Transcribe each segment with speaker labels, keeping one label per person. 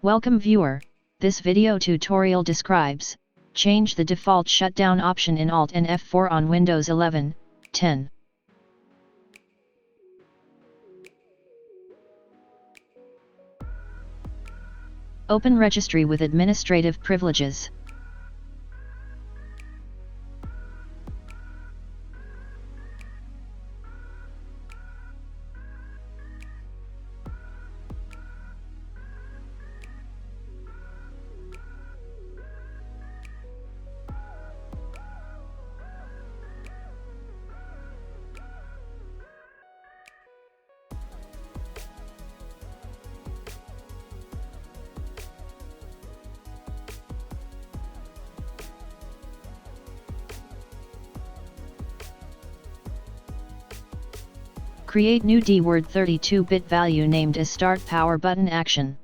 Speaker 1: Welcome viewer, this video tutorial describes, change the default shutdown option in Alt and F4 on Windows 11, 10. Open Registry with administrative privileges. Create new Dword 32-bit value named as Start Power Button Action.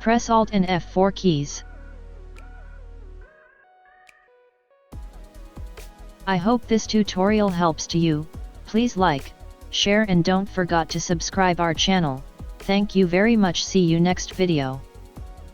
Speaker 1: Press Alt and F4 keys. I hope this tutorial helps to you. Please like, share and don't forget to subscribe our channel. Thank you very much. See you next video.